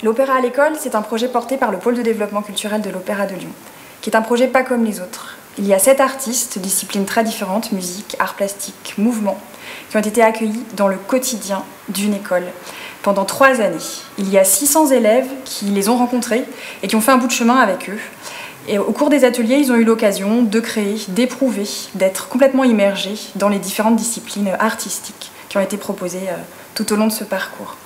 L'Opéra à l'école, c'est un projet porté par le pôle de développement culturel de l'Opéra de Lyon, qui est un projet pas comme les autres. Il y a 7 artistes, disciplines très différentes, musique, arts plastiques, mouvement, qui ont été accueillis dans le quotidien d'une école pendant 3 années. Il y a 600 élèves qui les ont rencontrés et qui ont fait un bout de chemin avec eux. Et au cours des ateliers, ils ont eu l'occasion de créer, d'éprouver, d'être complètement immergés dans les différentes disciplines artistiques qui ont été proposées tout au long de ce parcours.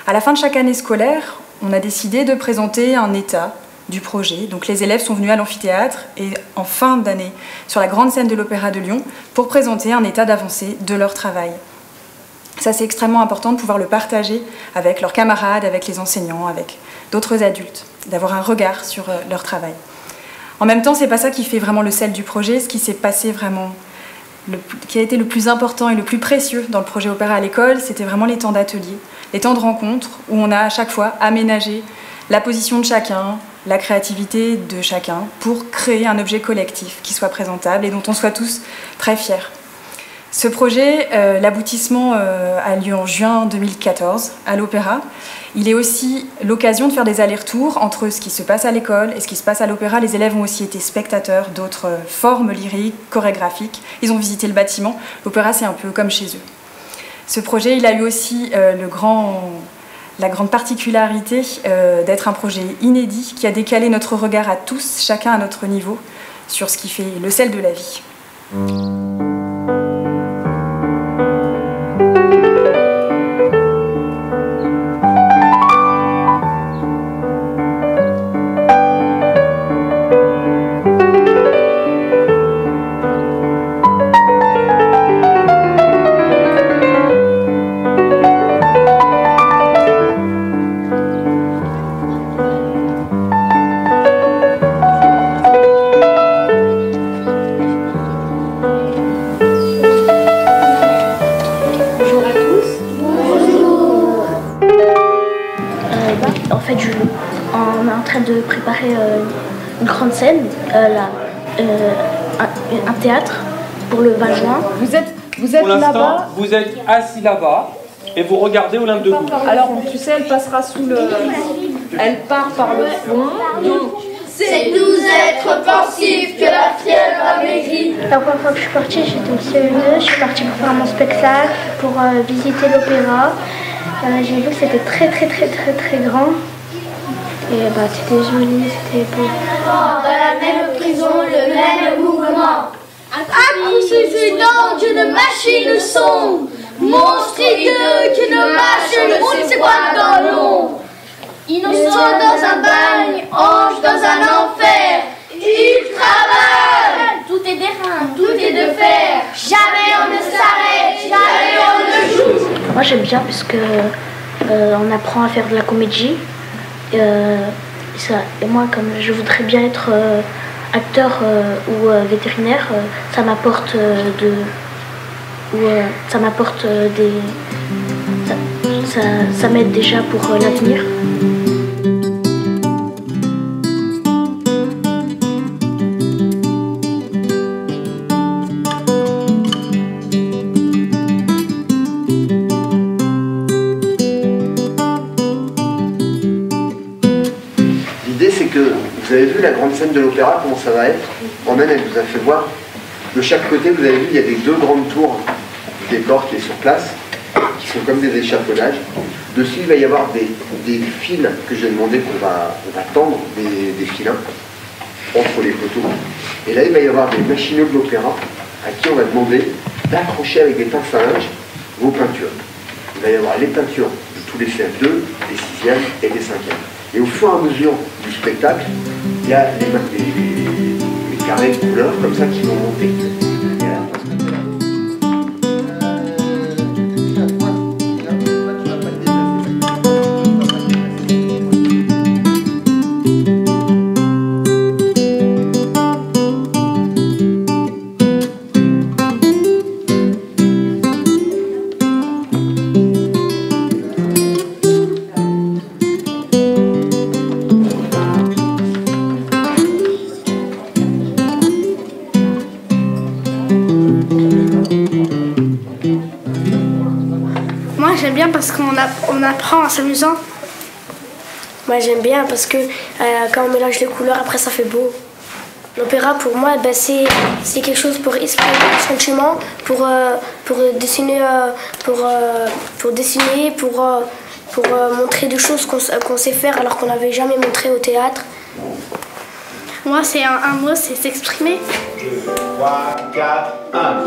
À la fin de chaque année scolaire, on a décidé de présenter un état du projet. Donc les élèves sont venus à l'amphithéâtre et en fin d'année sur la grande scène de l'Opéra de Lyon pour présenter un état d'avancée de leur travail. Ça, c'est extrêmement important de pouvoir le partager avec leurs camarades, avec les enseignants, avec d'autres adultes, d'avoir un regard sur leur travail. En même temps, c'est pas ça qui fait vraiment le sel du projet. Ce qui s'est passé vraiment, qui a été le plus important et le plus précieux dans le projet Opéra à l'école, c'était vraiment les temps d'atelier, les temps de rencontre où on a à chaque fois aménagé la position de chacun, la créativité de chacun pour créer un objet collectif qui soit présentable et dont on soit tous très fiers. Ce projet, l'aboutissement a lieu en juin 2014 à l'Opéra. Il est aussi l'occasion de faire des allers-retours entre ce qui se passe à l'école et ce qui se passe à l'Opéra. Les élèves ont aussi été spectateurs d'autres formes lyriques, chorégraphiques. Ils ont visité le bâtiment. L'Opéra, c'est un peu comme chez eux. Ce projet, il a eu aussi la grande particularité d'être un projet inédit qui a décalé notre regard à tous, chacun à notre niveau, sur ce qui fait le sel de la vie. En fait, on est en train de préparer une grande scène, un théâtre pour le 20 juin. Vous êtes là-bas. Vous êtes assis là-bas et vous regardez Olympe de Gouges. Alors, tu sais, elle passera sous le... Elle part par le fond. Donc, c'est nous être pensifs que la fièvre a maigri. La première fois que je suis partie, j'étais au CE2. Je suis partie pour faire mon spectacle, pour visiter l'opéra. J'ai vu que c'était très grand. Et c'était joli, c'était beau. Dans la même prison, le même mouvement. Accouchement d'une machine sombre, monstre hideux qui ne mâche le ciboire dans l'ombre. Innocent dans un bagne, ange dans un enfer. Il travaille. Tout est d'airain, tout est de fer. Jamais on ne s'arrête, jamais on ne joue. Moi j'aime bien parce que on apprend à faire de la comédie. Et moi, comme je voudrais bien être acteur ou vétérinaire, ça m'apporte ça m'aide déjà pour l'avenir. L'idée, c'est que vous avez vu la grande scène de l'opéra, comment ça va être. Romaine, elle vous a fait voir. De chaque côté, vous avez vu, il y a des 2 grandes tours du décor qui est sur place, qui sont comme des échafaudages. Dessus, il va y avoir des fils que j'ai demandé qu'on va tendre, des filins, entre les poteaux. Et là, il va y avoir des machineux de l'opéra à qui on va demander d'accrocher avec des pinces à linge vos peintures. Il va y avoir les peintures de tous les CF2, des 6e et des 5e. Et au fur et à mesure du spectacle, il y a les carrés de couleurs comme ça qui vont monter. Moi j'aime bien parce qu'on apprend en s'amusant. Moi j'aime bien parce que quand on mélange les couleurs, après ça fait beau. L'opéra pour moi, c'est quelque chose pour exprimer des sentiments, pour dessiner, pour montrer des choses qu'on sait faire alors qu'on n'avait jamais montré au théâtre. Moi c'est un mot, c'est s'exprimer. 2, 3, 4, 1.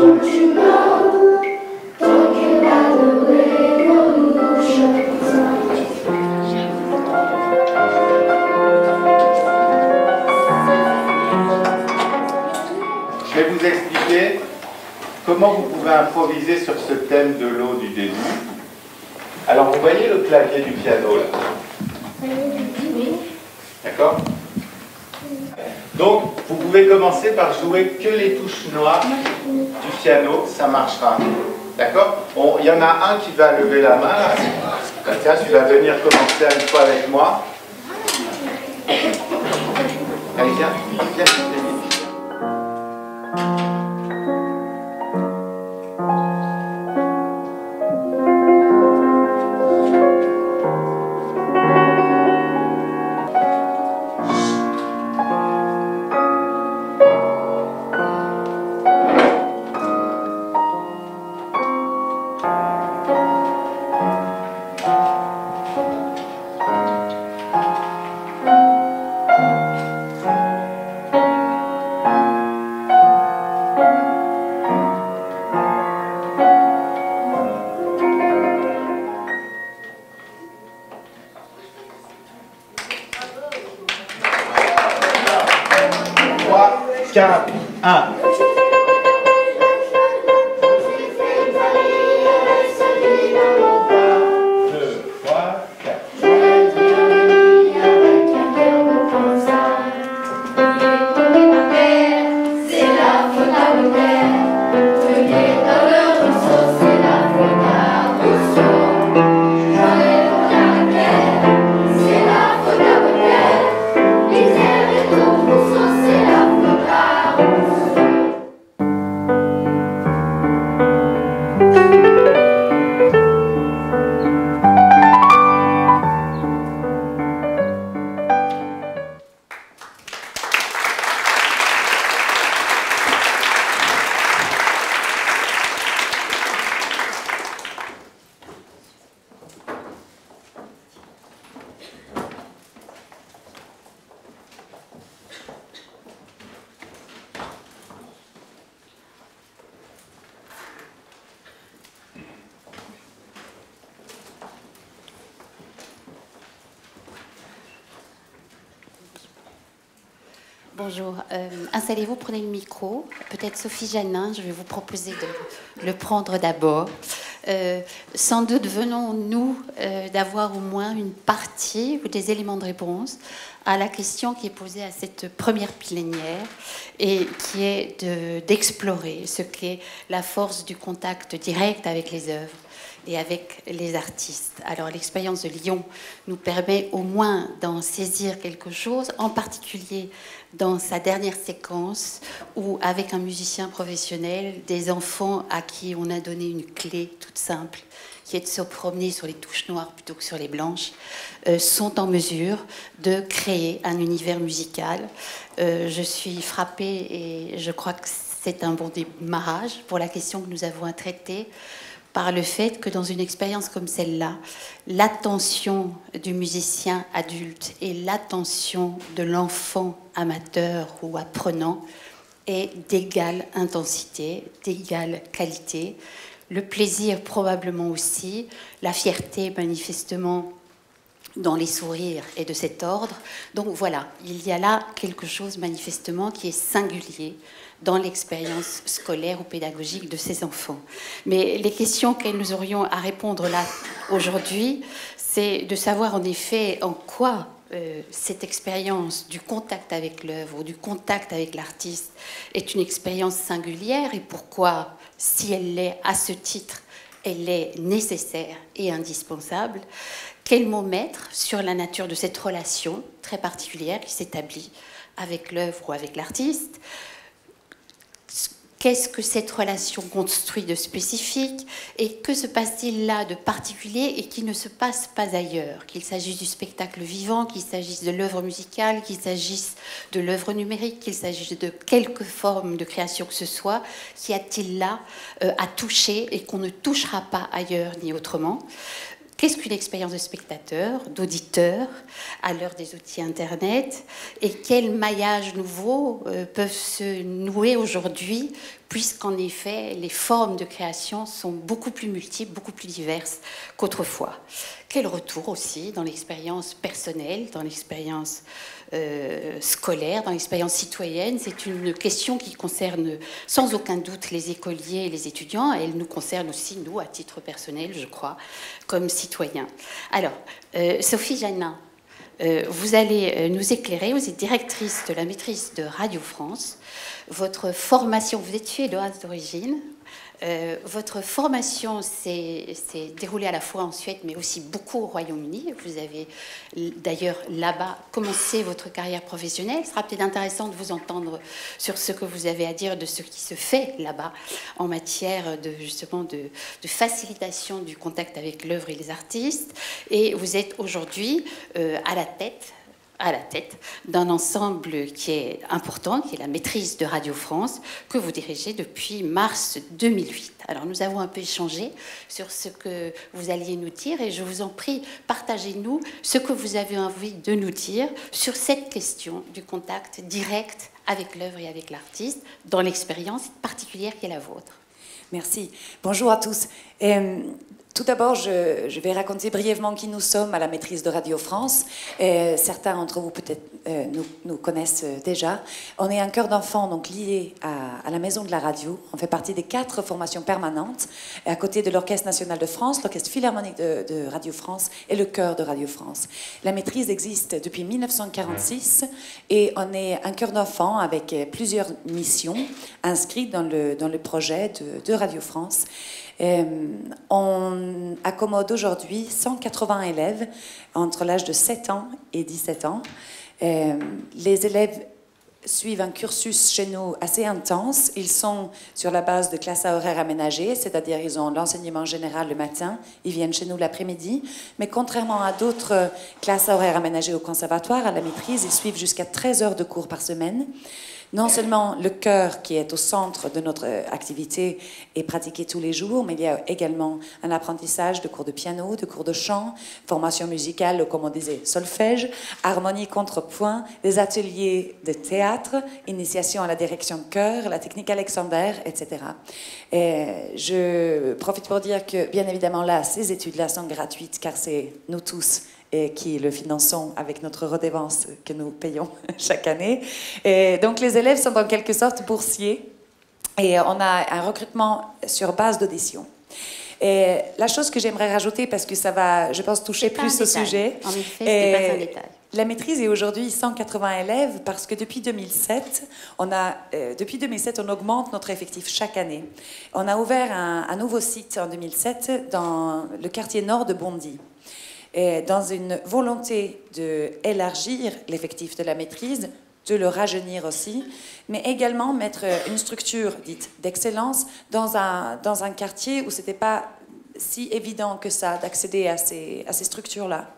Je vais vous expliquer comment vous pouvez improviser sur ce thème de l'eau du début. Alors vous voyez le clavier du piano là? D'accord? Donc vous pouvez commencer par jouer que les touches noires du piano, ça marchera. D'accord? Il y en a un qui va lever la main là. Ben, tiens, tu vas venir commencer une fois avec moi. Allez, viens, viens. Bonjour, installez-vous, prenez le micro. Peut-être Sophie Janin, je vais vous proposer de le prendre d'abord. Sans doute venons-nous d'avoir au moins une partie ou des éléments de réponse à la question qui est posée à cette première plénière et qui est d'explorer ce qu'est la force du contact direct avec les œuvres et avec les artistes. Alors l'expérience de Lyon nous permet au moins d'en saisir quelque chose, en particulier dans sa dernière séquence où, avec un musicien professionnel, des enfants à qui on a donné une clé toute simple, qui est de se promener sur les touches noires plutôt que sur les blanches, sont en mesure de créer un univers musical. Je suis frappée et je crois que c'est un bon démarrage pour la question que nous avons à traiter, par le fait que dans une expérience comme celle-là, l'attention du musicien adulte et l'attention de l'enfant amateur ou apprenant est d'égale intensité, d'égale qualité. Le plaisir probablement aussi, la fierté manifestement dans les sourires est de cet ordre. Donc voilà, il y a là quelque chose manifestement qui est singulier dans l'expérience scolaire ou pédagogique de ces enfants. Mais les questions que nous aurions à répondre là aujourd'hui, c'est de savoir en effet en quoi cette expérience du contact avec l'œuvre ou du contact avec l'artiste est une expérience singulière et pourquoi, si elle l'est à ce titre, elle est nécessaire et indispensable. Quel mot mettre sur la nature de cette relation très particulière qui s'établit avec l'œuvre ou avec l'artiste? Qu'est-ce que cette relation construit de spécifique et que se passe-t-il là de particulier et qui ne se passe pas ailleurs? Qu'il s'agisse du spectacle vivant, qu'il s'agisse de l'œuvre musicale, qu'il s'agisse de l'œuvre numérique, qu'il s'agisse de quelque forme de création que ce soit, qu'y a-t-il là à toucher et qu'on ne touchera pas ailleurs ni autrement? Qu'est-ce qu'une expérience de spectateur, d'auditeur, à l'heure des outils Internet? Et quels maillages nouveaux peuvent se nouer aujourd'hui, puisqu'en effet, les formes de création sont beaucoup plus multiples, beaucoup plus diverses qu'autrefois? Quel retour aussi dans l'expérience personnelle, dans l'expérience scolaire, dans l'expérience citoyenne? C'est une question qui concerne sans aucun doute les écoliers et les étudiants. Elle nous concerne aussi, nous, à titre personnel, je crois, comme citoyens. Alors, Sophie Janin, vous allez nous éclairer. Vous êtes directrice de la maîtrise de Radio France. Votre formation, vous êtes suédoise d'origine. Votre formation s'est déroulée à la fois en Suède, mais aussi beaucoup au Royaume-Uni. Vous avez d'ailleurs là-bas commencé votre carrière professionnelle. Il sera peut-être intéressant de vous entendre sur ce que vous avez à dire de ce qui se fait là-bas en matière de, justement de facilitation du contact avec l'œuvre et les artistes. Et vous êtes aujourd'hui à la tête d'un ensemble qui est important, qui est la maîtrise de Radio France, que vous dirigez depuis mars 2008. Alors nous avons un peu échangé sur ce que vous alliez nous dire et je vous en prie, partagez-nous ce que vous avez envie de nous dire sur cette question du contact direct avec l'œuvre et avec l'artiste dans l'expérience particulière qui est la vôtre. Merci. Bonjour à tous. Tout d'abord, je vais raconter brièvement qui nous sommes à la maîtrise de Radio France. Certains d'entre vous peut-être nous connaissent déjà. On est un chœur d'enfants donc lié à la Maison de la Radio. On fait partie des 4 formations permanentes, à côté de l'Orchestre national de France, l'Orchestre philharmonique de Radio France et le chœur de Radio France. La maîtrise existe depuis 1946 et on est un chœur d'enfants avec plusieurs missions inscrites dans le projet de Radio France. On accommode aujourd'hui 180 élèves entre l'âge de 7 ans et 17 ans. Les élèves suivent un cursus chez nous assez intense. Ils sont sur la base de classes à horaires aménagées, c'est-à-dire ils ont l'enseignement général le matin, ils viennent chez nous l'après-midi. Mais contrairement à d'autres classes à horaires aménagées au conservatoire, à la maîtrise, ils suivent jusqu'à 13 heures de cours par semaine. Non seulement le chœur qui est au centre de notre activité est pratiqué tous les jours, mais il y a également un apprentissage de cours de piano, de cours de chant, formation musicale, comme on disait, solfège, harmonie, contrepoint, des ateliers de théâtre, initiation à la direction de chœur, la technique Alexander, etc. Et je profite pour dire que, bien évidemment, là, ces études-là sont gratuites, car c'est nous tous et qui le finançons avec notre redevance que nous payons chaque année. Et donc les élèves sont en quelque sorte boursiers et on a un recrutement sur base d'audition. Et la chose que j'aimerais rajouter, parce que ça va, je pense, toucher plus au sujet. En effet, c'est pas un détail. La maîtrise est aujourd'hui 180 élèves parce que depuis 2007, on augmente notre effectif chaque année. On a ouvert un nouveau site en 2007 dans le quartier nord de Bondy. Et dans une volonté d'élargir l'effectif de la maîtrise, de le rajeunir aussi, mais également mettre une structure dite d'excellence dans un quartier où ce n'était pas si évident que ça d'accéder à ces structures-là.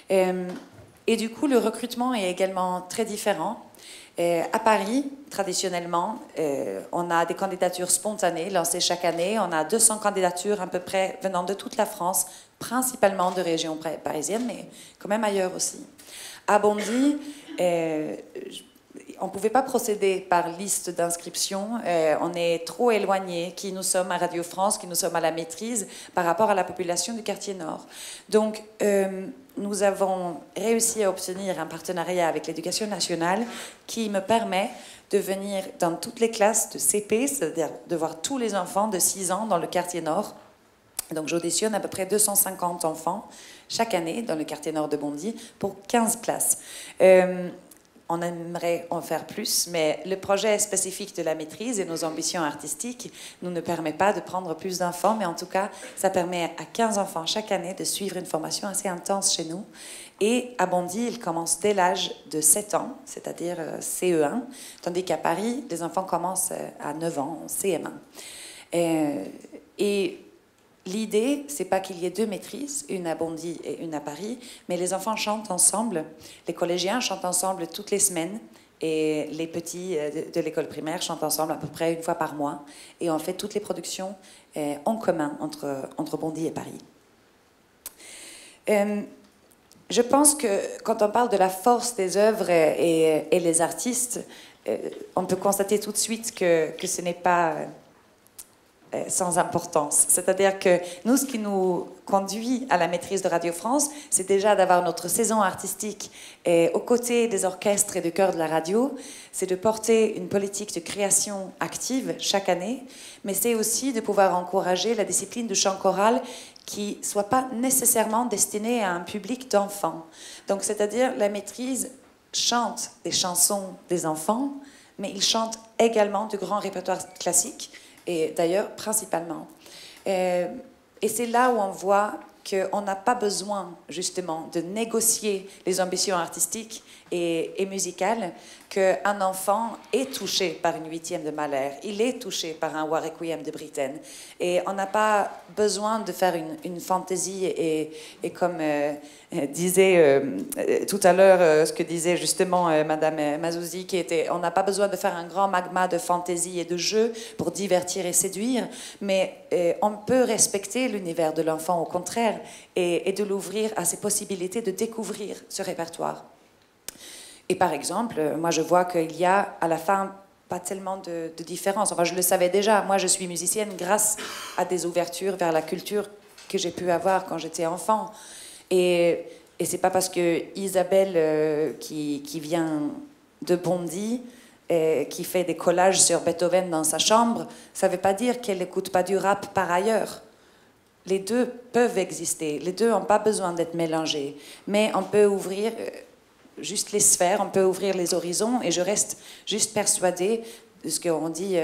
Et du coup, le recrutement est également très différent. À Paris, traditionnellement, on a des candidatures spontanées lancées chaque année. On a 200 candidatures à peu près venant de toute la France, principalement de régions parisiennes, mais quand même ailleurs aussi. À Bondy, on ne pouvait pas procéder par liste d'inscription. On est trop éloigné, qui nous sommes à Radio France, qui nous sommes à la maîtrise, par rapport à la population du quartier nord. Donc, nous avons réussi à obtenir un partenariat avec l'Éducation nationale qui me permet de venir dans toutes les classes de CP, c'est-à-dire de voir tous les enfants de 6 ans dans le quartier nord. Donc j'auditionne à peu près 250 enfants chaque année dans le quartier nord de Bondy pour 15 places. on aimerait en faire plus, mais le projet spécifique de la maîtrise et nos ambitions artistiques nous ne permet pas de prendre plus d'enfants, mais en tout cas, ça permet à 15 enfants chaque année de suivre une formation assez intense chez nous. Et à Bondy, ils commencent dès l'âge de 7 ans, c'est-à-dire CE1, tandis qu'à Paris, les enfants commencent à 9 ans, en CM1. Et l'idée, c'est pas qu'il y ait deux maîtrises, une à Bondy et une à Paris, mais les enfants chantent ensemble, les collégiens chantent ensemble toutes les semaines, et les petits de l'école primaire chantent ensemble à peu près une fois par mois, et on fait toutes les productions en commun entre Bondy et Paris. Je pense que quand on parle de la force des œuvres et les artistes, on peut constater tout de suite que ce n'est pas sans importance. C'est-à-dire que nous, ce qui nous conduit à la maîtrise de Radio France, c'est déjà d'avoir notre saison artistique aux côtés des orchestres et des chœurs de la radio. C'est de porter une politique de création active chaque année, mais c'est aussi de pouvoir encourager la discipline du chant choral qui ne soit pas nécessairement destinée à un public d'enfants. Donc, c'est-à-dire, la maîtrise chante des chansons des enfants, mais il chante également du grand répertoire classique, et d'ailleurs principalement. Et c'est là où on voit qu'on n'a pas besoin justement de négocier les ambitions artistiques et musicales, qu'un enfant est touché par une huitième de Mahler, il est touché par un War Requiem de Britten, et on n'a pas besoin de faire une fantaisie et comme disait tout à l'heure ce que disait justement Madame Mazouzi, on n'a pas besoin de faire un grand magma de fantaisie et de jeu pour divertir et séduire, mais on peut respecter l'univers de l'enfant au contraire et de l'ouvrir à ses possibilités de découvrir ce répertoire. Et par exemple, moi je vois qu'il y a à la fin pas tellement de différence. Enfin, je le savais déjà. Moi, je suis musicienne grâce à des ouvertures vers la culture que j'ai pu avoir quand j'étais enfant. Et c'est pas parce que Isabelle, qui vient de Bondy, qui fait des collages sur Beethoven dans sa chambre, ça veut pas dire qu'elle n'écoute pas du rap par ailleurs. Les deux peuvent exister. Les deux n'ont pas besoin d'être mélangés. Mais on peut ouvrir juste les sphères, on peut ouvrir les horizons, et je reste juste persuadée de ce qu'ont dit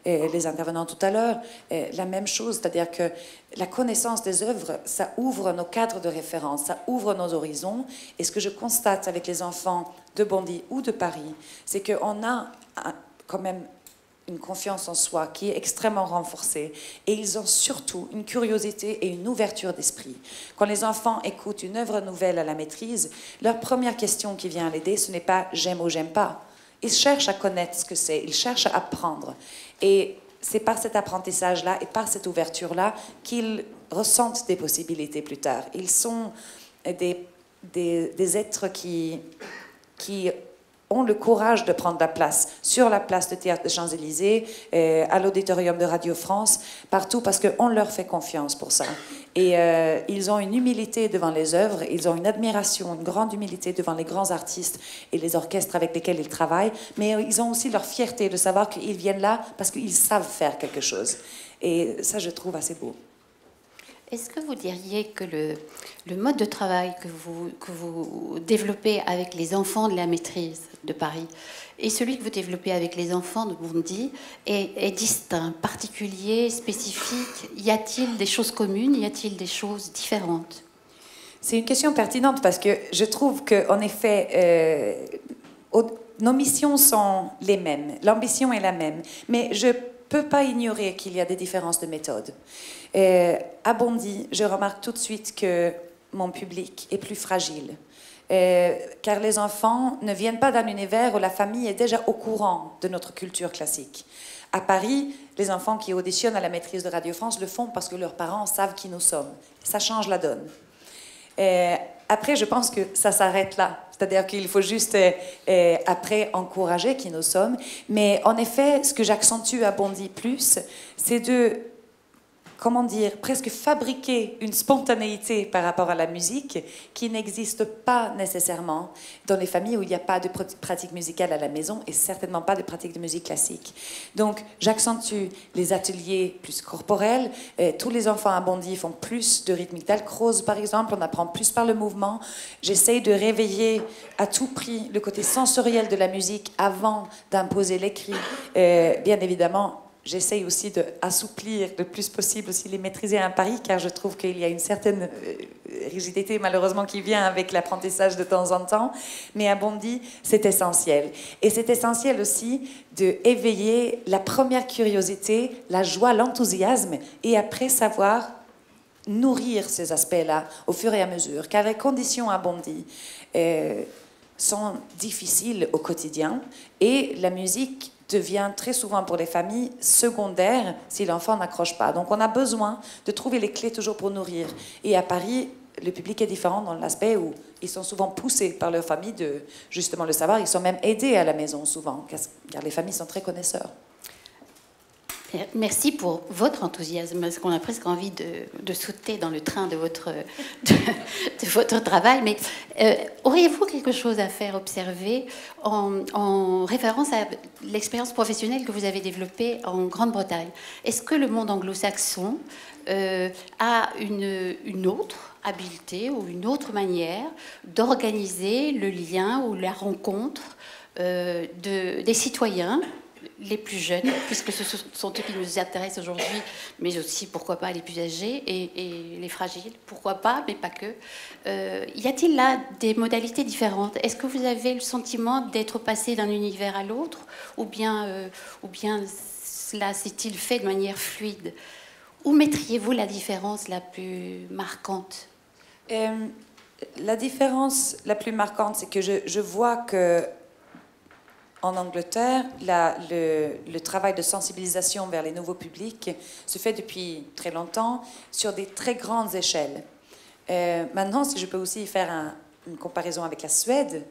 les intervenants tout à l'heure, la même chose, c'est-à-dire que la connaissance des œuvres, ça ouvre nos cadres de référence, ça ouvre nos horizons, et ce que je constate avec les enfants de Bondy ou de Paris, c'est qu'on a quand même une confiance en soi qui est extrêmement renforcée, et ils ont surtout une curiosité et une ouverture d'esprit. Quand les enfants écoutent une œuvre nouvelle à la maîtrise, leur première question qui vient l'aider, ce n'est pas « j'aime » ou « j'aime pas ». Ils cherchent à connaître ce que c'est, ils cherchent à apprendre. Et c'est par cet apprentissage-là et par cette ouverture-là qu'ils ressentent des possibilités plus tard. Ils sont des êtres qui ont le courage de prendre la place sur la place de Théâtre des Champs-Élysées, à l'auditorium de Radio France, partout, parce qu'on leur fait confiance pour ça. Et ils ont une humilité devant les œuvres, ils ont une admiration, une grande humilité devant les grands artistes et les orchestres avec lesquels ils travaillent, mais ils ont aussi leur fierté de savoir qu'ils viennent là parce qu'ils savent faire quelque chose. Et ça, je trouve assez beau. Est-ce que vous diriez que le mode de travail que vous développez avec les enfants de la maîtrise de Paris et celui que vous développez avec les enfants de Bondy est distinct, particulier, spécifique? Y a-t-il des choses communes? Y a-t-il des choses différentes? C'est une question pertinente parce que je trouve qu'en effet, nos missions sont les mêmes, l'ambition est la même, mais je ne peux pas ignorer qu'il y a des différences de méthode. À Bondy, je remarque tout de suite que mon public est plus fragile, car les enfants ne viennent pas d'un univers où la famille est déjà au courant de notre culture classique. À Paris, les enfants qui auditionnent à la maîtrise de Radio France le font parce que leurs parents savent qui nous sommes. Ça change la donne. Après, je pense que ça s'arrête là. C'est-à-dire qu'il faut juste, après, encourager qui nous sommes. Mais en effet, ce que j'accentue à Bondy plus, c'est de comment dire, presque fabriquer une spontanéité par rapport à la musique qui n'existe pas nécessairement dans les familles où il n'y a pas de pratique musicale à la maison et certainement pas de pratique de musique classique. Donc, j'accentue les ateliers plus corporels. Tous les enfants à Bondy font plus de rythmique d'Alcroze, par exemple. On apprend plus par le mouvement. J'essaye de réveiller à tout prix le côté sensoriel de la musique avant d'imposer l'écrit. Bien évidemment, j'essaye aussi d'assouplir le plus possible aussi les maîtriser à Paris, car je trouve qu'il y a une certaine rigidité, malheureusement, qui vient avec l'apprentissage de temps en temps. Mais à Bondy, c'est essentiel. Et c'est essentiel aussi d'éveiller la première curiosité, la joie, l'enthousiasme, et après savoir nourrir ces aspects-là au fur et à mesure. Car les conditions à Bondy sont difficiles au quotidien, et la musique devient très souvent pour les familles secondaire si l'enfant n'accroche pas. Donc on a besoin de trouver les clés toujours pour nourrir. Et à Paris, le public est différent dans l'aspect où ils sont souvent poussés par leur famille de justement le savoir. Ils sont même aidés à la maison souvent, car les familles sont très connaisseurs. Merci pour votre enthousiasme, parce qu'on a presque envie de sauter dans le train de votre travail. Mais auriez-vous quelque chose à faire observer en référence à l'expérience professionnelle que vous avez développée en Grande-Bretagne? Est-ce que le monde anglo-saxon a une autre habileté ou une autre manière d'organiser le lien ou la rencontre des citoyens les plus jeunes, puisque ce sont eux qui nous intéressent aujourd'hui, mais aussi, pourquoi pas, les plus âgés et les fragiles, pourquoi pas, mais pas que. Y a-t-il là des modalités différentes? Est-ce que vous avez le sentiment d'être passé d'un univers à l'autre, ou bien cela s'est-il fait de manière fluide? Où mettriez-vous la différence la plus marquante? La différence la plus marquante, c'est que je vois que en Angleterre, le travail de sensibilisation vers les nouveaux publics se fait depuis très longtemps sur des très grandes échelles. Maintenant, si je peux aussi faire une comparaison avec la Suède,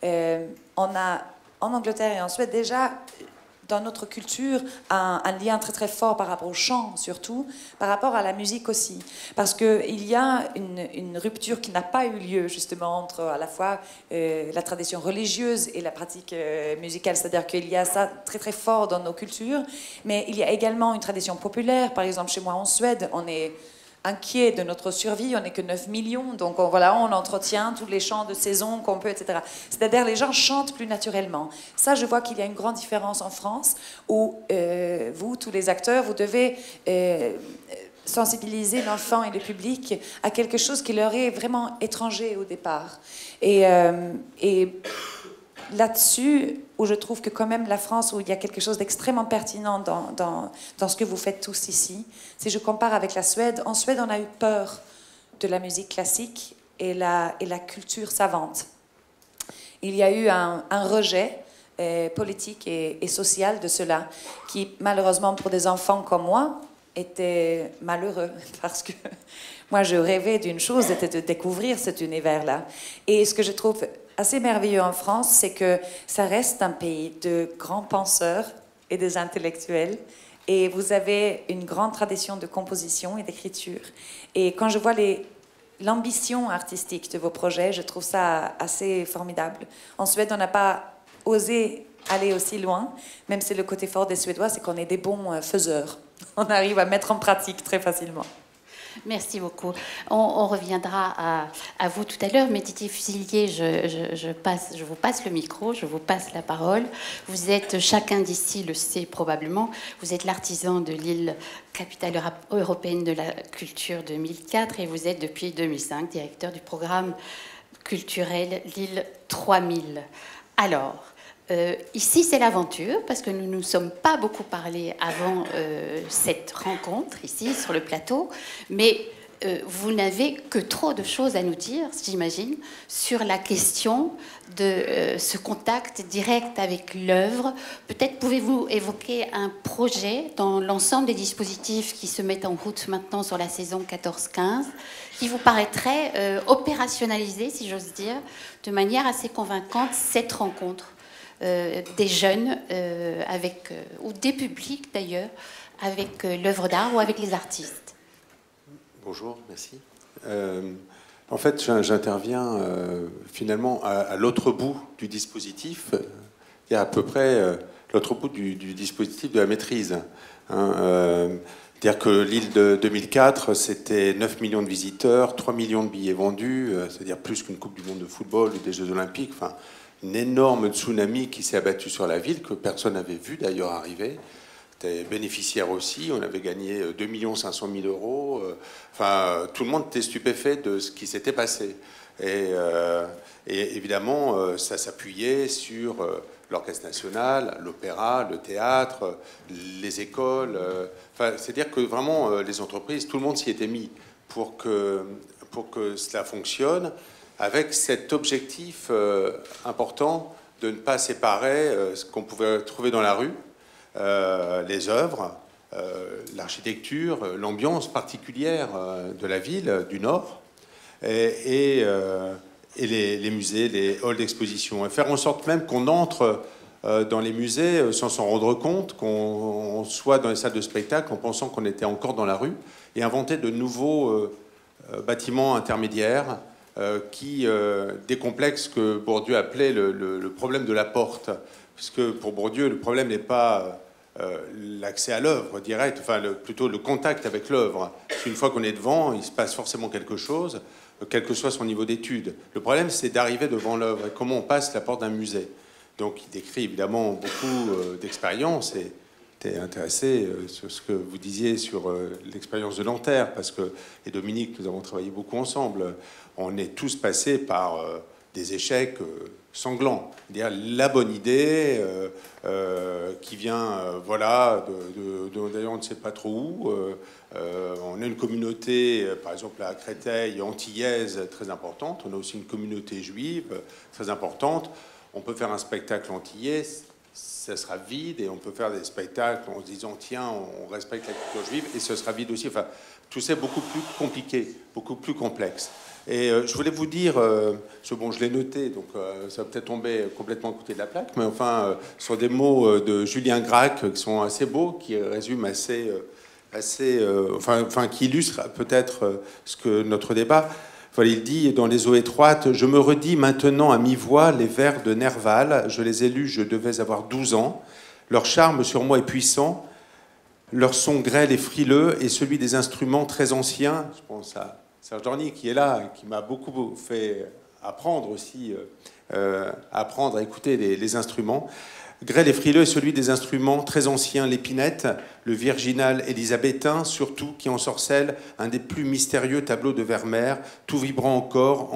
on a en Angleterre et en Suède déjà dans notre culture un lien très très fort par rapport au chant surtout, par rapport à la musique aussi. Parce qu'il y a une rupture qui n'a pas eu lieu justement entre à la fois la tradition religieuse et la pratique musicale. C'est-à-dire qu'il y a ça très très fort dans nos cultures, mais il y a également une tradition populaire. Par exemple, chez moi en Suède, on est inquiet de notre survie, on n'est que 9 millions, donc on entretient tous les chants de saison qu'on peut, etc. C'est-à-dire les gens chantent plus naturellement. Ça, je vois qu'il y a une grande différence en France, où vous, tous les acteurs, vous devez sensibiliser l'enfant et le public à quelque chose qui leur est vraiment étranger au départ. Et là-dessus, où je trouve que quand même la France, où il y a quelque chose d'extrêmement pertinent dans ce que vous faites tous ici, si je compare avec la Suède, en Suède, on a eu peur de la musique classique et la culture savante. Il y a eu un rejet politique et social de cela, qui malheureusement pour des enfants comme moi, était malheureux, parce que moi je rêvais d'une chose, c'était de découvrir cet univers-là. Et ce que je trouve assez merveilleux en France, c'est que ça reste un pays de grands penseurs et des intellectuels, et vous avez une grande tradition de composition et d'écriture. Et quand je vois l'ambition artistique de vos projets, je trouve ça assez formidable. En Suède, on n'a pas osé aller aussi loin, même si le côté fort des Suédois, c'est qu'on est des bons faiseurs. On arrive à mettre en pratique très facilement. Merci beaucoup. On reviendra à vous tout à l'heure, mais Didier Fusilier, je vous passe le micro, je vous passe la parole. Vous êtes, chacun d'ici le sait probablement, vous êtes l'artisan de Lille, capitale européenne de la culture 2004, et vous êtes depuis 2005 directeur du programme culturel Lille 3000. Alors, ici, c'est l'aventure, parce que nous ne nous sommes pas beaucoup parlé avant cette rencontre, ici, sur le plateau, mais vous n'avez que trop de choses à nous dire, j'imagine, sur la question de ce contact direct avec l'œuvre. Peut-être pouvez-vous évoquer un projet dans l'ensemble des dispositifs qui se mettent en route maintenant sur la saison 14-15, qui vous paraîtrait opérationnaliser, si j'ose dire, de manière assez convaincante, cette rencontre des jeunes ou des publics d'ailleurs avec l'œuvre d'art ou avec les artistes. Bonjour, merci. En fait, j'interviens finalement à l'autre bout du dispositif. Il y a à peu près l'autre bout du dispositif de la maîtrise. C'est-à-dire que l'île de 2004, c'était 9 millions de visiteurs, 3 millions de billets vendus, c'est-à-dire plus qu'une Coupe du Monde de football ou des Jeux Olympiques. Enfin, une énorme tsunami qui s'est abattue sur la ville, que personne n'avait vu d'ailleurs arriver. C'était bénéficiaire aussi, on avait gagné 2 500 000 euros. Enfin, tout le monde était stupéfait de ce qui s'était passé. Et évidemment, ça s'appuyait sur l'Orchestre national, l'opéra, le théâtre, les écoles. Enfin, c'est-à-dire que vraiment, les entreprises, tout le monde s'y était mis pour que cela fonctionne, avec cet objectif important de ne pas séparer ce qu'on pouvait trouver dans la rue, les œuvres, l'architecture, l'ambiance particulière de la ville du Nord, et les musées, les halls d'exposition. Et faire en sorte même qu'on entre dans les musées sans s'en rendre compte, qu'on soit dans les salles de spectacle en pensant qu'on était encore dans la rue, et inventer de nouveaux bâtiments intermédiaires qui décomplexent ce que Bourdieu appelait le problème de la porte. Puisque pour Bourdieu, le problème n'est pas l'accès à l'œuvre direct, enfin plutôt le contact avec l'œuvre. Une fois qu'on est devant, il se passe forcément quelque chose, quel que soit son niveau d'étude. Le problème, c'est d'arriver devant l'œuvre et comment on passe la porte d'un musée. Donc il décrit évidemment beaucoup d'expériences et était intéressé sur ce que vous disiez sur l'expérience de Nanterre, parce que, et Dominique, nous avons travaillé beaucoup ensemble. On est tous passés par des échecs sanglants. C'est-à-dire la bonne idée qui vient, voilà, d'ailleurs on ne sait pas trop où. On a une communauté, par exemple à Créteil, antillaise, très importante. On a aussi une communauté juive très importante. On peut faire un spectacle antillais, ça sera vide, et on peut faire des spectacles en se disant tiens, on respecte la culture juive, et ce sera vide aussi. Enfin, tout ça est beaucoup plus compliqué, beaucoup plus complexe. Et je voulais vous dire, bon, je l'ai noté, donc ça va peut-être tomber complètement à côté de la plaque, mais enfin, sur des mots de Julien Gracq qui sont assez beaux, qui résument enfin, qui illustrent peut-être ce que notre débat. Voilà, il dit dans Les eaux étroites, je me redis maintenant à mi-voix les vers de Nerval. Je les ai lus, je devais avoir 12 ans. Leur charme sur moi est puissant. Leur son grêle et frileux et celui des instruments très anciens. Je pense à Serge Dorny qui est là, qui m'a beaucoup fait apprendre aussi, apprendre à écouter les instruments. Grêle et frileux est celui des instruments très anciens, l'épinette, le virginal élisabétain, surtout, qui ensorcelle un des plus mystérieux tableaux de Vermeer, tout vibrant encore,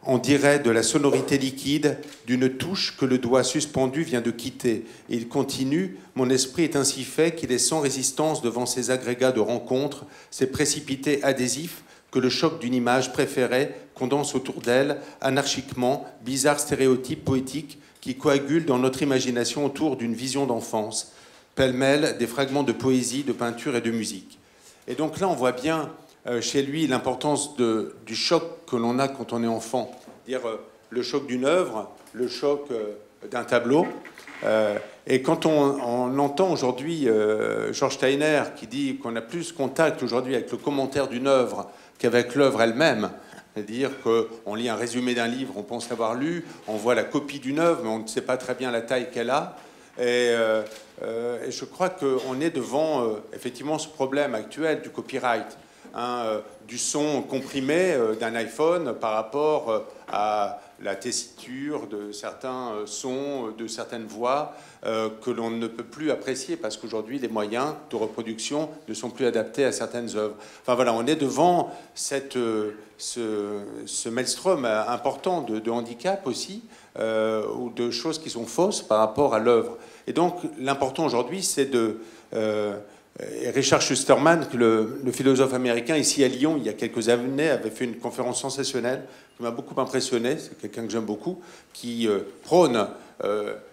on dirait de la sonorité liquide d'une touche que le doigt suspendu vient de quitter. Et il continue, mon esprit est ainsi fait qu'il est sans résistance devant ces agrégats de rencontres, ces précipités adhésifs que le choc d'une image préférée condense autour d'elle, anarchiquement, bizarre stéréotype poétique qui coagule dans notre imagination autour d'une vision d'enfance, pêle-mêle des fragments de poésie, de peinture et de musique. Et donc là, on voit bien chez lui l'importance du choc que l'on a quand on est enfant, dire le choc d'une œuvre, le choc d'un tableau. Et quand on entend aujourd'hui Georges Steiner qui dit qu'on a plus contact aujourd'hui avec le commentaire d'une œuvre qu'avec l'œuvre elle-même, c'est-à-dire qu'on lit un résumé d'un livre, on pense l'avoir lu, on voit la copie d'une œuvre, mais on ne sait pas très bien la taille qu'elle a. Et je crois qu'on est devant effectivement ce problème actuel du copyright, du son comprimé d'un iPhone par rapport à la tessiture de certains sons, de certaines voix que l'on ne peut plus apprécier parce qu'aujourd'hui les moyens de reproduction ne sont plus adaptés à certaines œuvres. Enfin voilà, on est devant ce maelstrom important de handicap aussi, ou de choses qui sont fausses par rapport à l'œuvre. Et donc l'important aujourd'hui, c'est de... Et Richard Schusterman, le philosophe américain, ici à Lyon, il y a quelques années, avait fait une conférence sensationnelle qui m'a beaucoup impressionné. C'est quelqu'un que j'aime beaucoup, qui prône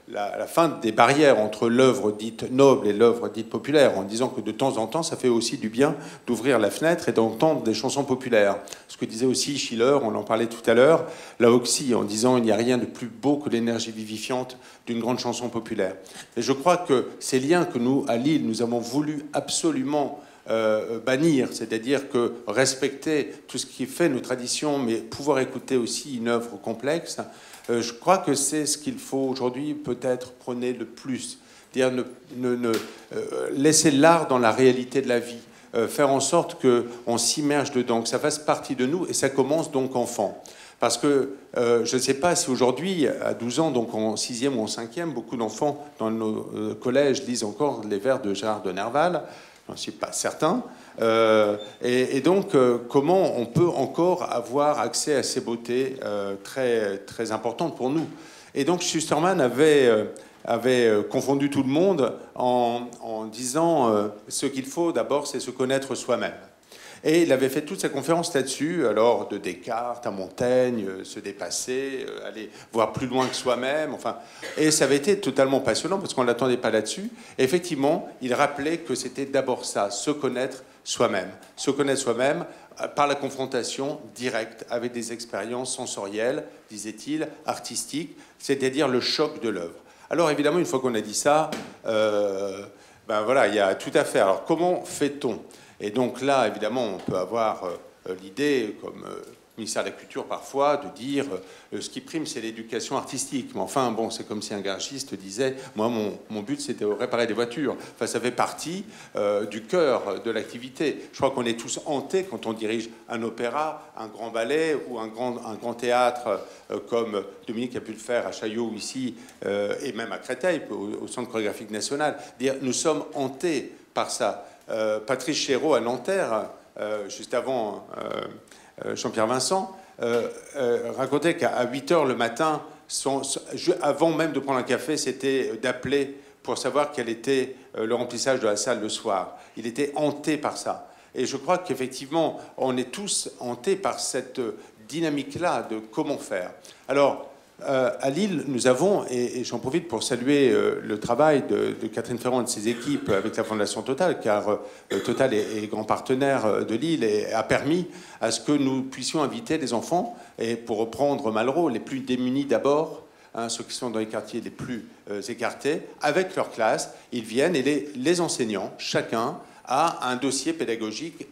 la fin des barrières entre l'œuvre dite noble et l'œuvre dite populaire, en disant que de temps en temps, ça fait aussi du bien d'ouvrir la fenêtre et d'entendre des chansons populaires. Ce que disait aussi Schiller, on en parlait tout à l'heure, là aussi, en disant il n'y a rien de plus beau que l'énergie vivifiante d'une grande chanson populaire. Et je crois que ces liens que nous, à Lille, nous avons voulu absolument bannir, c'est-à-dire que respecter tout ce qui fait nos traditions, mais pouvoir écouter aussi une œuvre complexe, je crois que c'est ce qu'il faut aujourd'hui peut-être prôner le plus. Dire laisser l'art dans la réalité de la vie, faire en sorte qu'on s'immerge dedans, que ça fasse partie de nous, et ça commence donc enfant. Parce que je ne sais pas si aujourd'hui, à 12 ans, donc en 6e ou en 5e, beaucoup d'enfants dans nos collèges lisent encore les vers de Gérard de Nerval. Je n'en suis pas certain. Et donc, comment on peut encore avoir accès à ces beautés très, très importantes pour nous. Et donc, Schusterman avait confondu tout le monde en disant ce qu'il faut d'abord, c'est se connaître soi-même. Et il avait fait toute sa conférence là-dessus, alors de Descartes à Montaigne, se dépasser, aller voir plus loin que soi-même, enfin. Et ça avait été totalement passionnant parce qu'on ne l'attendait pas là-dessus. Et effectivement, il rappelait que c'était d'abord ça, se connaître soi-même. Se connaître soi-même par la confrontation directe avec des expériences sensorielles, disait-il, artistiques, c'est-à-dire le choc de l'œuvre. Alors évidemment, une fois qu'on a dit ça, ben voilà, il y a tout à faire. Alors comment fait-on ? Et donc là, évidemment, on peut avoir l'idée, comme ministère de la Culture parfois, de dire ce qui prime, c'est l'éducation artistique. Mais enfin, bon, c'est comme si un garagiste disait, moi, mon but, c'était de réparer des voitures. Enfin, ça fait partie du cœur de l'activité. Je crois qu'on est tous hantés quand on dirige un opéra, un grand ballet ou un grand théâtre, comme Dominique a pu le faire à Chaillot ici, et même à Créteil, au Centre chorégraphique national. Dire, nous sommes hantés par ça. Patrice Chéreau à Nanterre, juste avant Jean-Pierre Vincent, racontait qu'à 8h le matin, avant même de prendre un café, c'était d'appeler pour savoir quel était le remplissage de la salle le soir. Il était hanté par ça. Et je crois qu'effectivement, on est tous hantés par cette dynamique-là de comment faire. Alors, à Lille, nous avons, et j'en profite pour saluer le travail de Catherine Ferrand et de ses équipes avec la Fondation Total, car Total est grand partenaire de Lille et a permis à ce que nous puissions inviter les enfants, et pour reprendre Malraux, les plus démunis d'abord, ceux qui sont dans les quartiers les plus écartés, avec leur classe, ils viennent et les enseignants, chacun, a un dossier pédagogique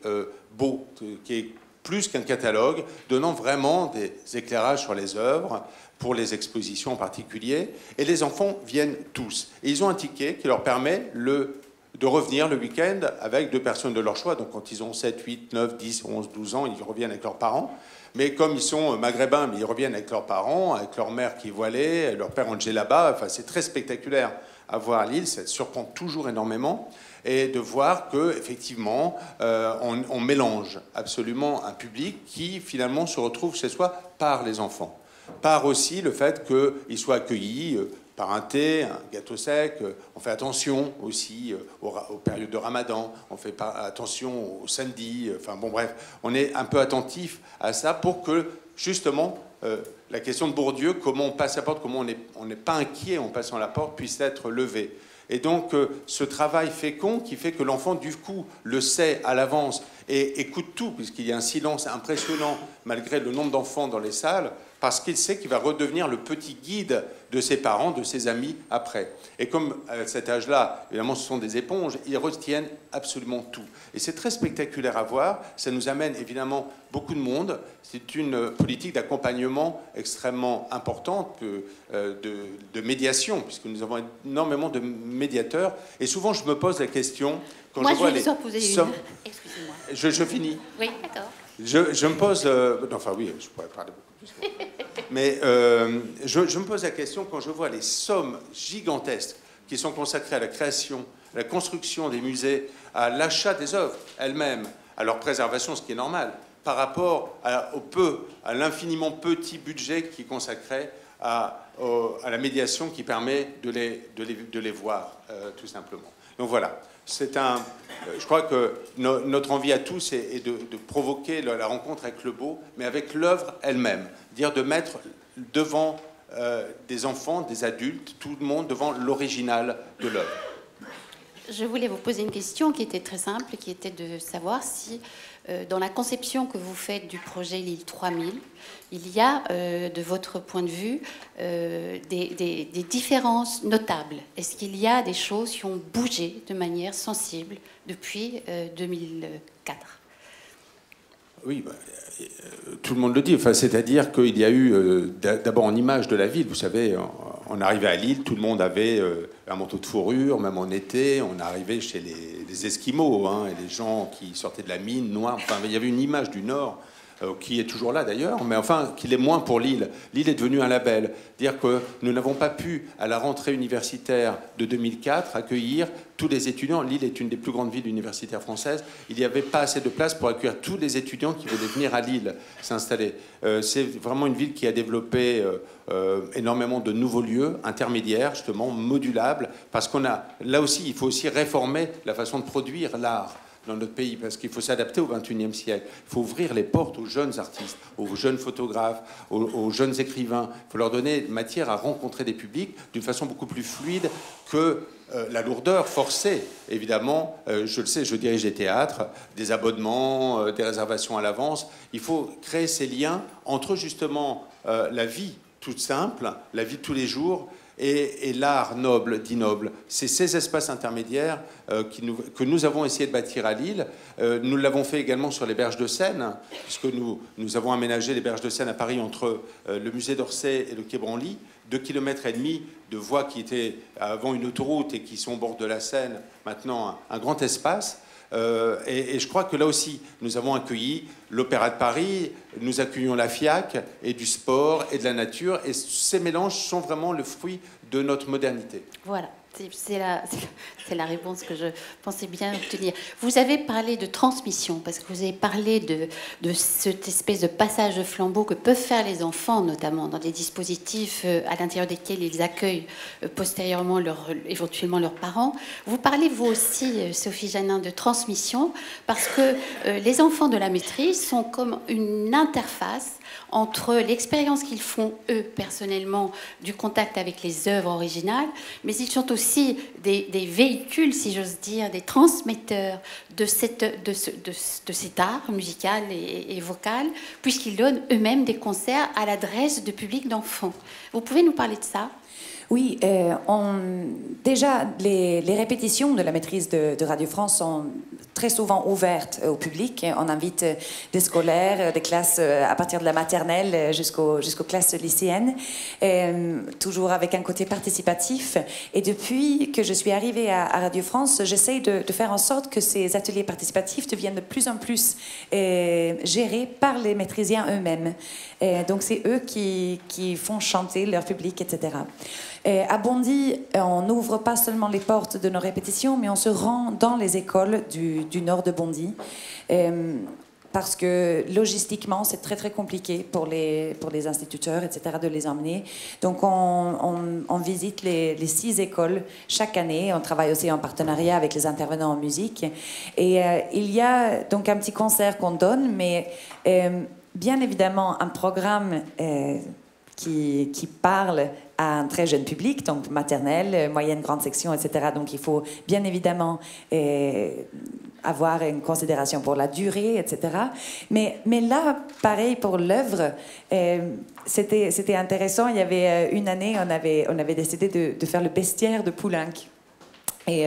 beau, qui est plus qu'un catalogue, donnant vraiment des éclairages sur les œuvres, pour les expositions en particulier, et les enfants viennent tous. Et ils ont un ticket qui leur permet de revenir le week-end avec 2 personnes de leur choix. Donc quand ils ont 7, 8, 9, 10, 11, 12 ans, ils reviennent avec leurs parents. Mais comme ils sont maghrébins, mais ils reviennent avec leurs parents, avec leur mère qui est voilée, leur père en djellaba. Enfin, c'est très spectaculaire à voir à Lille, ça surprend toujours énormément. Et de voir qu'effectivement, on mélange absolument un public qui finalement se retrouve chez soi par les enfants. Par aussi le fait qu'ils soient accueillis par un thé, un gâteau sec. On fait attention aussi aux périodes de Ramadan, on fait attention au samedi. Enfin bon, bref, on est un peu attentif à ça pour que justement la question de Bourdieu, comment on passe la porte, comment on n'est pas inquiet en passant la porte, puisse être levée. Et donc, ce travail fécond qui fait que l'enfant, du coup, le sait à l'avance et écoute tout, puisqu'il y a un silence impressionnant, malgré le nombre d'enfants dans les salles, parce qu'il sait qu'il va redevenir le petit guide de ses parents, de ses amis, après. Et comme à cet âge-là, évidemment, ce sont des éponges, ils retiennent absolument tout. Et c'est très spectaculaire à voir. Ça nous amène, évidemment, beaucoup de monde. C'est une politique d'accompagnement extrêmement importante, de médiation, puisque nous avons énormément de médiateurs. Et souvent, je me pose la question... Quand je vois les sommes... Excusez-moi. Je finis. Oui, d'accord. Je me pose... enfin oui, je pourrais parler beaucoup plus. Mais je me pose la question quand je vois les sommes gigantesques qui sont consacrées à la création, à la construction des musées, à l'achat des œuvres elles-mêmes, à leur préservation, ce qui est normal, par rapport à l'infiniment petit budget qui est consacré à la médiation qui permet de les voir, tout simplement. Donc voilà, je crois que notre envie à tous est de provoquer la rencontre avec le beau, mais avec l'œuvre elle-même. Dire de mettre devant des enfants, des adultes, tout le monde devant l'original de l'œuvre. Je voulais vous poser une question qui était très simple, qui était de savoir si, dans la conception que vous faites du projet Lille 3000, il y a, de votre point de vue, des différences notables. Est-ce qu'il y a des choses qui ont bougé de manière sensible depuis 2004 ? Oui, tout le monde le dit. Enfin, c'est-à-dire qu'il y a eu, d'abord en image de la ville, vous savez, on arrivait à Lille, tout le monde avait un manteau de fourrure, même en été, on arrivait chez les Esquimaux, hein, et les gens qui sortaient de la mine, noirs. Enfin, il y avait une image du Nord qui est toujours là d'ailleurs, mais enfin, qu'il est moins pour Lille. Lille est devenu un label. Dire que nous n'avons pas pu, à la rentrée universitaire de 2004, accueillir tous les étudiants. Lille est une des plus grandes villes universitaires françaises. Il n'y avait pas assez de place pour accueillir tous les étudiants qui voulaient venir à Lille s'installer. C'est vraiment une ville qui a développé énormément de nouveaux lieux intermédiaires, justement, modulables, parce qu'on a, là aussi, il faut aussi réformer la façon de produire l'art dans notre pays, parce qu'il faut s'adapter au XXIe siècle. Il faut ouvrir les portes aux jeunes artistes, aux jeunes photographes, aux jeunes écrivains. Il faut leur donner matière à rencontrer des publics d'une façon beaucoup plus fluide que la lourdeur forcée. Évidemment, je le sais, je dirige des théâtres, des abonnements, des réservations à l'avance. Il faut créer ces liens entre justement la vie toute simple, la vie de tous les jours, et l'art noble, dit noble. C'est ces espaces intermédiaires que nous avons essayé de bâtir à Lille. Nous l'avons fait également sur les berges de Seine, puisque nous avons aménagé les berges de Seine à Paris entre le musée d'Orsay et le quai Branly, 2,5 km de voies qui étaient avant une autoroute et qui sont au bord de la Seine, maintenant un grand espace. Et je crois que là aussi, nous avons accueilli l'Opéra de Paris, nous accueillons la FIAC, et du sport et de la nature, et ces mélanges sont vraiment le fruit de notre modernité. Voilà, c'est la réponse que je pensais bien obtenir. Vous avez parlé de transmission, parce que vous avez parlé de cette espèce de passage de flambeau que peuvent faire les enfants, notamment dans des dispositifs à l'intérieur desquels ils accueillent postérieurement éventuellement leurs parents. Vous parlez, vous aussi, Sophie Janin, de transmission, parce que les enfants de la maîtrise sont comme une interface entre l'expérience qu'ils font, eux, personnellement, du contact avec les œuvres originales, mais ils sont aussi des véhicules, si j'ose dire, des transmetteurs de cet art musical et vocal, puisqu'ils donnent eux-mêmes des concerts à l'adresse de publics d'enfants. Vous pouvez nous parler de ça ? Oui, déjà, les répétitions de la maîtrise de Radio France sont très souvent ouvertes au public. On invite des scolaires, des classes à partir de la maternelle jusqu'aux classes lycéennes, toujours avec un côté participatif. Et depuis que je suis arrivée à Radio France, j'essaye de faire en sorte que ces ateliers participatifs deviennent de plus en plus gérés par les maîtrisiens eux-mêmes. Donc c'est eux qui font chanter leur public, etc. À Bondy, on n'ouvre pas seulement les portes de nos répétitions, mais on se rend dans les écoles du nord de Bondy, parce que logistiquement, c'est très très compliqué pour les instituteurs, etc., de les emmener. Donc on visite les 6 écoles chaque année. On travaille aussi en partenariat avec les intervenants en musique. Et il y a donc un petit concert qu'on donne, mais bien évidemment un programme qui parle à un très jeune public, donc maternelle, moyenne, grande section, etc. Donc il faut bien évidemment avoir une considération pour la durée, etc. Mais là, pareil pour l'œuvre, c'était intéressant. Il y avait une année, on avait décidé de faire le bestiaire de Poulenc. Et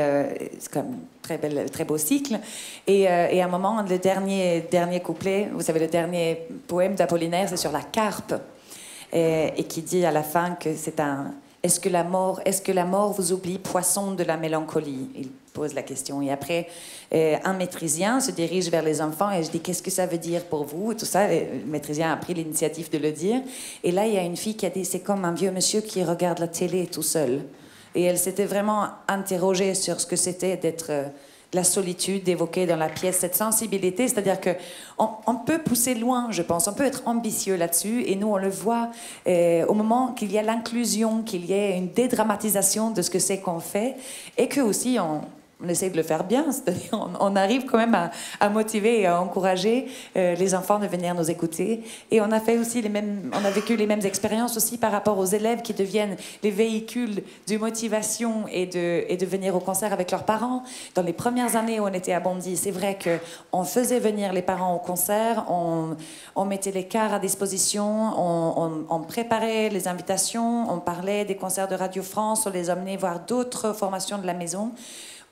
c'est comme très beau cycle. Et à un moment, le dernier couplet, vous savez, le dernier poème d'Apollinaire, c'est sur la carpe. Et qui dit à la fin que c'est un... Est-ce que la mort vous oublie, poisson de la mélancolie? Il pose la question. Et après, un maîtrisien se dirige vers les enfants et je dis, qu'est-ce que ça veut dire pour vous? Et tout ça, le maîtrisien a pris l'initiative de le dire. Et là, il y a une fille qui a dit, c'est comme un vieux monsieur qui regarde la télé tout seul. Et elle s'était vraiment interrogée sur ce que c'était d'être... la solitude évoquée dans la pièce, cette sensibilité, c'est-à-dire qu'on peut pousser loin, je pense, on peut être ambitieux là-dessus, et nous on le voit au moment qu'il y a l'inclusion, qu'il y ait une dédramatisation de ce que c'est qu'on fait, et que aussi on essaie de le faire bien, c'est-à-dire on arrive quand même à motiver et à encourager les enfants de venir nous écouter. Et on a fait aussi on a vécu les mêmes expériences aussi par rapport aux élèves qui deviennent les véhicules de motivation et de venir au concert avec leurs parents. Dans les premières années où on était à Bondy, c'est vrai qu'on faisait venir les parents au concert, on mettait les cars à disposition, on préparait les invitations, on parlait des concerts de Radio France, on les emmenait voir d'autres formations de la maison.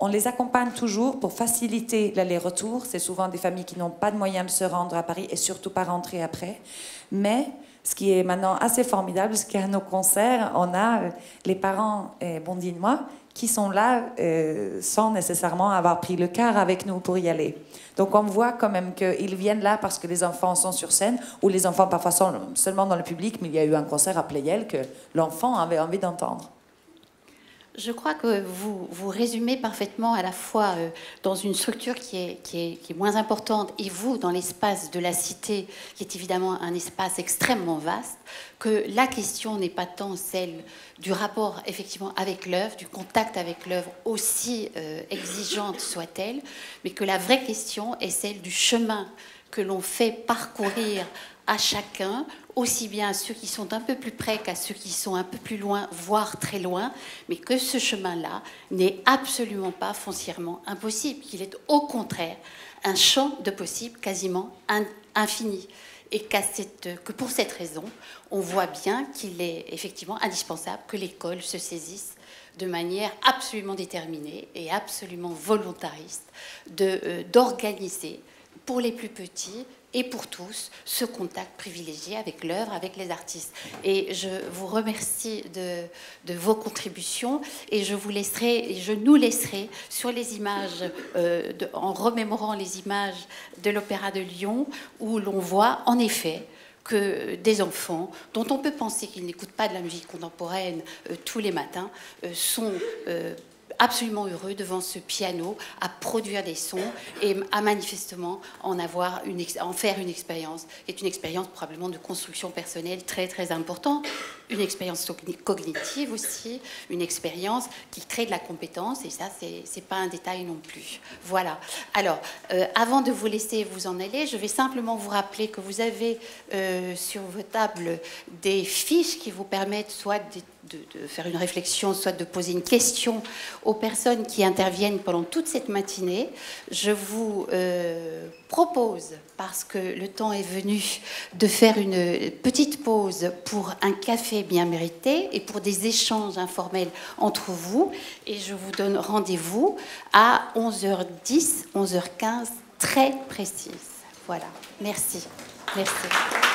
On les accompagne toujours pour faciliter l'aller-retour. C'est souvent des familles qui n'ont pas de moyens de se rendre à Paris et surtout pas rentrer après. Mais ce qui est maintenant assez formidable, c'est qu'à nos concerts, on a les parents bondinois qui sont là sans nécessairement avoir pris le car avec nous pour y aller. Donc on voit quand même qu'ils viennent là parce que les enfants sont sur scène, ou les enfants parfois sont seulement dans le public, mais il y a eu un concert à Pleyel que l'enfant avait envie d'entendre. Je crois que vous résumez parfaitement à la fois dans une structure qui est moins importante et vous dans l'espace de la cité, qui est évidemment un espace extrêmement vaste, que la question n'est pas tant celle du rapport effectivement avec l'œuvre, du contact avec l'œuvre, aussi exigeante soit-elle, mais que la vraie question est celle du chemin que l'on fait parcourir à chacun, aussi bien à ceux qui sont un peu plus près qu'à ceux qui sont un peu plus loin, voire très loin, mais que ce chemin-là n'est absolument pas foncièrement impossible, qu'il est au contraire un champ de possibles quasiment infini. Et que pour cette raison, on voit bien qu'il est effectivement indispensable que l'école se saisisse de manière absolument déterminée et absolument volontariste d'organiser pour les plus petits et pour tous ce contact privilégié avec l'œuvre, avec les artistes. Et je vous remercie de vos contributions et je nous laisserai sur les images, en remémorant les images de l'Opéra de Lyon, où l'on voit en effet que des enfants, dont on peut penser qu'ils n'écoutent pas de la musique contemporaine tous les matins, sont absolument heureux devant ce piano, à produire des sons et à manifestement en faire une expérience. C'est une expérience probablement de construction personnelle très très importante, une expérience cognitive aussi, une expérience qui crée de la compétence, et ça c'est pas un détail non plus. Voilà. Alors, avant de vous laisser vous en aller, je vais simplement vous rappeler que vous avez sur vos tables des fiches qui vous permettent soit de faire une réflexion, soit de poser une question aux personnes qui interviennent pendant toute cette matinée. Je vous propose, parce que le temps est venu, de faire une petite pause pour un café bien mérité et pour des échanges informels entre vous. Et je vous donne rendez-vous à 11h10, 11h15, très précise. Voilà. Merci. Merci.